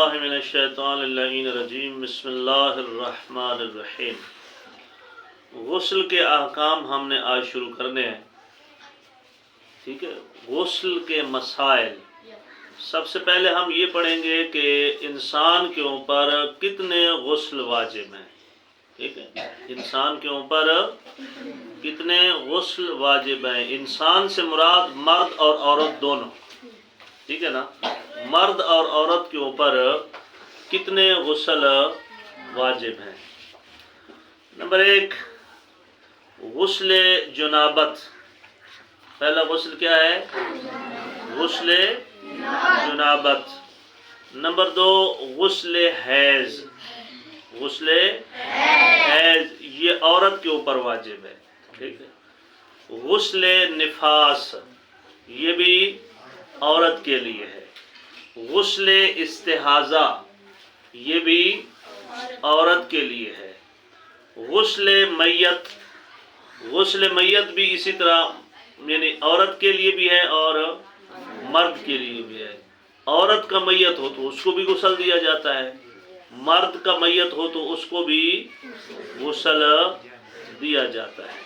باللہ من الشیطان اللعین الرجیم بسم اللہ الرحمن الرحیم۔ غسل کے احکام ہم نے آج شروع کرنے ہیں، ٹھیک ہے۔ غسل کے مسائل، سب سے پہلے ہم یہ پڑھیں گے کہ انسان کے اوپر کتنے غسل واجب ہیں، ٹھیک ہے۔ انسان کے اوپر کتنے غسل واجب ہیں۔ انسان سے مراد مرد اور عورت دونوں، ٹھیک ہے نا۔ مرد اور عورت کے اوپر کتنے غسل واجب ہیں۔ نمبر 1، غسل جنابت۔ پہلا غسل کیا ہے؟ غسل جنابت۔ نمبر 2، غسل حیض۔ غسل حیض یہ عورت کے اوپر واجب ہے، ٹھیک ہے۔ غسل نفاس یہ بھی عورت کے لیے ہے۔ غسل استحاضہ یہ بھی عورت کے لیے ہے۔ غسل میت، غسل میت بھی اسی طرح یعنی عورت کے لیے بھی ہے اور مرد کے لیے بھی ہے۔ عورت کا میت ہو تو اس کو بھی غسل دیا جاتا ہے، مرد کا میت ہو تو اس کو بھی غسل دیا جاتا ہے۔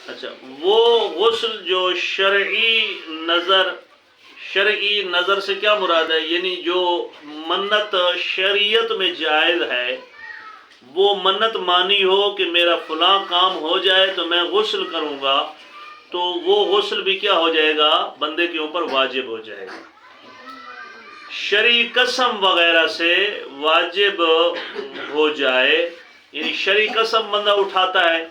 اچھا، وہ غسل جو شرعی نظر سے کیا مراد ہے؟ یعنی جو منت شریعت میں جائز ہے، وہ منت مانی ہو کہ میرا فلاں کام ہو جائے تو میں غسل کروں گا، تو وہ غسل بھی کیا ہو جائے گا؟ بندے کے اوپر واجب ہو جائے گا۔ شرعی قسم وغیرہ سے واجب ہو جائے، یعنی شرعی قسم بندہ اٹھاتا ہے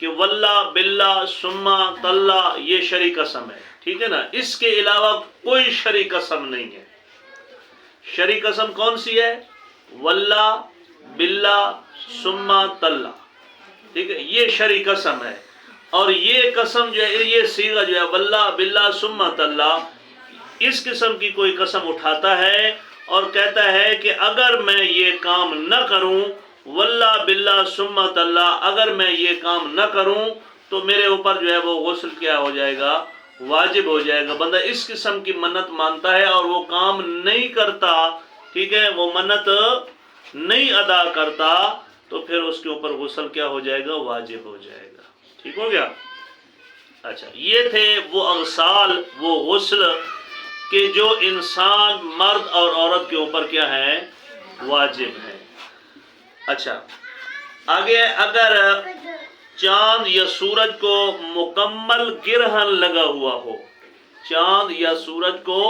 کہ واللہ باللہ ثم تاللہ، یہ شرعی قسم ہے، ٹھیک ہے نا۔ اس کے علاوہ کوئی شرعی قسم نہیں ہے۔ شرعی قسم کون سی ہے؟ واللہ باللہ ثم تاللہ، ٹھیک ہے، یہ شرعی قسم ہے۔ اور یہ قسم جو ہے، یہ صیغہ جو ہے واللہ باللہ ثم تاللہ، اس قسم کی کوئی قسم اٹھاتا ہے اور کہتا ہے کہ اگر میں یہ کام نہ کروں، واللہ باللہ ثم تاللہ، اگر میں یہ کام نہ کروں تو میرے اوپر جو ہے وہ غسل کیا ہو جائے گا؟ واجب ہو جائے گا۔ بندہ اس قسم کی منت مانتا ہے اور وہ کام نہیں کرتا، ٹھیک ہے، وہ منت نہیں ادا کرتا، تو پھر اس کے اوپر غسل کیا ہو جائے گا؟ واجب ہو جائے گا۔ ٹھیک ہو گیا؟ اچھا، یہ تھے وہ اغسال، وہ غسل کہ جو انسان مرد اور عورت کے اوپر کیا ہے؟ واجب ہے۔ اچھا، آگے اگر چاند یا سورج کو مکمل گرہن لگا ہوا ہو، چاند یا سورج کو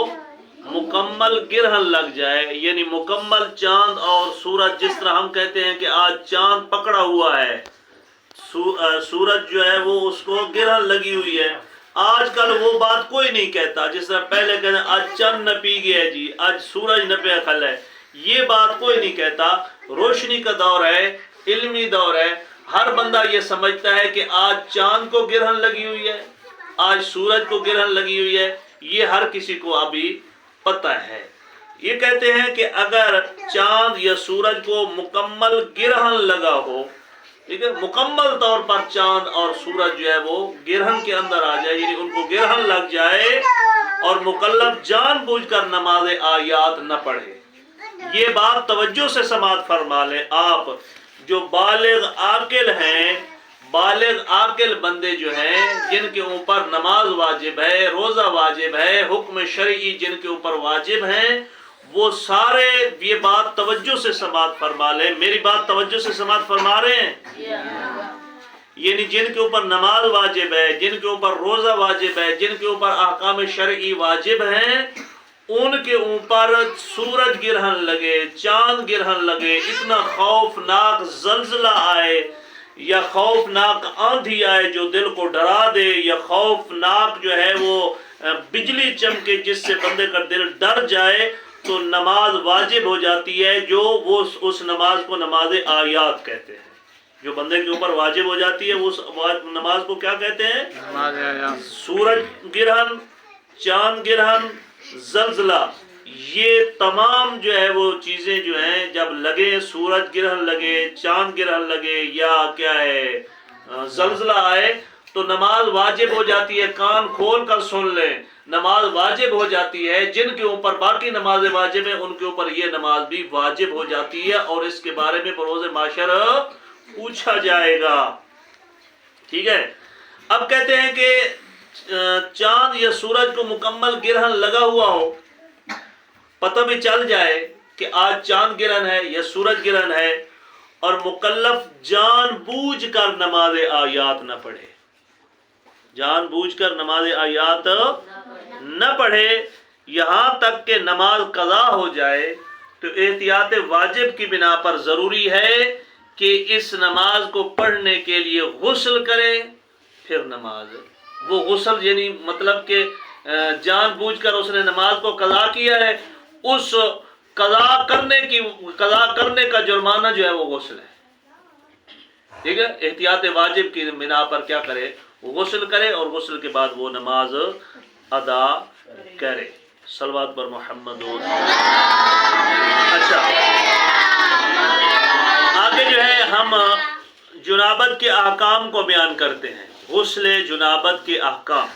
مکمل گرہن لگ جائے، یعنی مکمل چاند اور سورج، جس طرح ہم کہتے ہیں کہ آج چاند پکڑا ہوا ہے، سورج جو ہے وہ اس کو گرہن لگی ہوئی ہے۔ آج کل وہ بات کوئی نہیں کہتا، جس طرح پہلے کہتے ہیں آج چند نہ پی گیا جی، آج سورج نہ پہ کھل ہے، یہ بات کوئی نہیں کہتا۔ روشنی کا دور ہے، علمی دور ہے، ہر بندہ یہ سمجھتا ہے کہ آج چاند کو گرہن لگی ہوئی ہے، آج سورج کو گرہن لگی ہوئی ہے، یہ ہر کسی کو ابھی پتہ ہے۔ یہ کہتے ہیں کہ اگر چاند یا سورج کو مکمل گرہن لگا ہو، ٹھیک ہے، مکمل طور پر چاند اور سورج جو ہے وہ گرہن کے اندر آ جائے، یعنی ان کو گرہن لگ جائے اور مکلف جان بوجھ کر نماز آیات نہ پڑھے۔ یہ بات توجہ سے سماعت فرما لیں آپ، جو بالغ عاقل ہیں، بالغ عاقل بندے جو ہیں، جن کے اوپر نماز واجب ہے، روزہ واجب ہے، حکم شرعی جن کے اوپر واجب ہیں، وہ سارے یہ بات توجہ سے سماعت فرما لیں۔ میری بات توجہ سے سماعت فرما رہے ہیں؟ یعنی جن کے اوپر نماز واجب ہے، جن کے اوپر روزہ واجب ہے، جن کے اوپر احکام شرعی واجب ہیں، ان کے اوپر سورج گرہن لگے، چاند گرہن لگے، اتنا خوفناک زلزلہ آئے یا خوفناک آندھی آئے جو دل کو ڈرا دے، یا خوفناک جو ہے وہ بجلی چمکے جس سے بندے کا دل ڈر جائے، تو نماز واجب ہو جاتی ہے، جو وہ اس نماز کو نماز آیات کہتے ہیں۔ جو بندے کے اوپر واجب ہو جاتی ہے اس نماز کو کیا کہتے ہیں؟ نماز آیات۔ سورج گرہن، چاند گرہن، زلزلہ، یہ تمام جو ہے وہ چیزیں جو ہیں جب لگے، سورج گرہن لگے، چاند گرہن لگے، یا کیا ہے زلزلہ آئے، تو نماز واجب ہو جاتی ہے. کان کھول کر سن لیں, نماز واجب ہو جاتی ہے. جن کے اوپر باقی نمازیں واجب ہیں ان کے اوپر یہ نماز بھی واجب ہو جاتی ہے, اور اس کے بارے میں بروز معاشر پوچھا جائے گا. ٹھیک ہے. اب کہتے ہیں کہ چاند یا سورج کو مکمل گرہن لگا ہوا ہو, پتہ بھی چل جائے کہ آج چاند گرہن ہے یا سورج گرہن ہے, اور مکلف جان بوجھ کر نماز آیات نہ پڑھے, جان بوجھ کر نماز آیات نہ پڑھے یہاں تک کہ نماز قضا ہو جائے, تو احتیاط واجب کی بنا پر ضروری ہے کہ اس نماز کو پڑھنے کے لیے غسل کرے پھر نماز. وہ غسل یعنی مطلب کہ جان بوجھ کر اس نے نماز کو قضا کیا ہے, اس قضا کرنے کا جرمانہ جو ہے وہ غسل ہے. ٹھیک ہے. احتیاط واجب کی بنا پر کیا کرے, وہ غسل کرے, اور غسل کے بعد وہ نماز ادا کرے. صلوات پر محمد. اچھا, آگے جو ہے ہم جنابت کے احکام کو بیان کرتے ہیں. غسل جنابت کے احکام.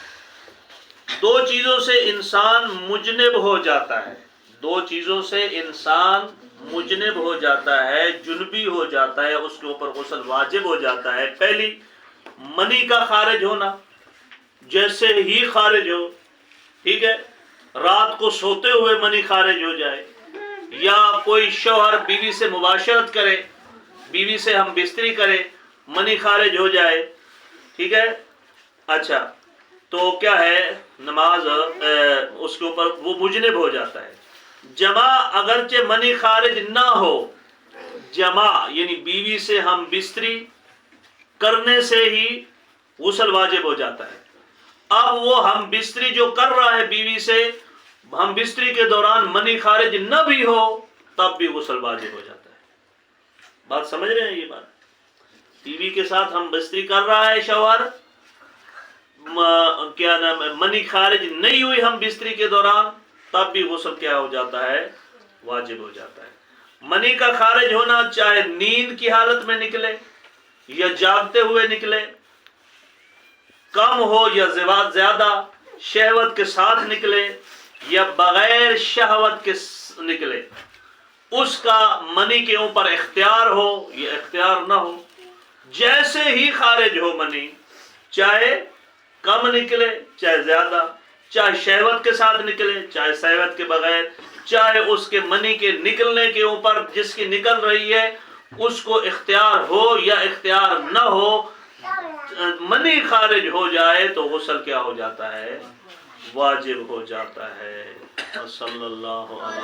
دو چیزوں سے انسان مجنب ہو جاتا ہے, دو چیزوں سے انسان مجنب ہو جاتا ہے, جنبی ہو جاتا ہے, اس کے اوپر غسل واجب ہو جاتا ہے. پہلی, منی کا خارج ہونا, جیسے ہی خارج ہو. ٹھیک ہے. رات کو سوتے ہوئے منی خارج ہو جائے, یا کوئی شوہر بیوی سے مباشرت کرے, بیوی سے ہم بستری کرے, منی خارج ہو جائے. ٹھیک ہے. اچھا, تو کیا ہے, نماز اس کے اوپر وہ مجنب ہو جاتا ہے. جمع اگرچہ منی خارج نہ ہو, جمع یعنی بیوی سے ہم بستری کرنے سے ہی غسل واجب ہو جاتا ہے. اب وہ ہم بستری جو کر رہا ہے بیوی سے, ہم بستری کے دوران منی خارج نہ بھی ہو تب بھی غسل واجب ہو جاتا ہے. بات سمجھ رہے ہیں؟ یہ بات, بیوی کے ساتھ ہم بستری کر رہا ہے شوہر, کیا نام ہے, منی خارج نہیں ہوئی ہم بستری کے دوران, تب بھی غسل کیا ہو جاتا ہے, واجب ہو جاتا ہے. منی کا خارج ہونا چاہے نیند کی حالت میں نکلے یا جاگتے ہوئے نکلے, کم ہو یا زیادہ, شہوت کے ساتھ نکلے یا بغیر شہوت کے نکلے, اس کا منی کے اوپر اختیار ہو یا اختیار نہ ہو. جیسے ہی خارج ہو منی, چاہے کم نکلے چاہے زیادہ, چاہے شہوت کے ساتھ نکلے چاہے شہوت کے بغیر, چاہے اس کے منی کے نکلنے کے اوپر جس کی نکل رہی ہے اس کو اختیار ہو یا اختیار نہ ہو, منی خارج ہو جائے تو غسل کیا ہو جاتا ہے, واجب ہو جاتا ہے. صلی اللہ علیہ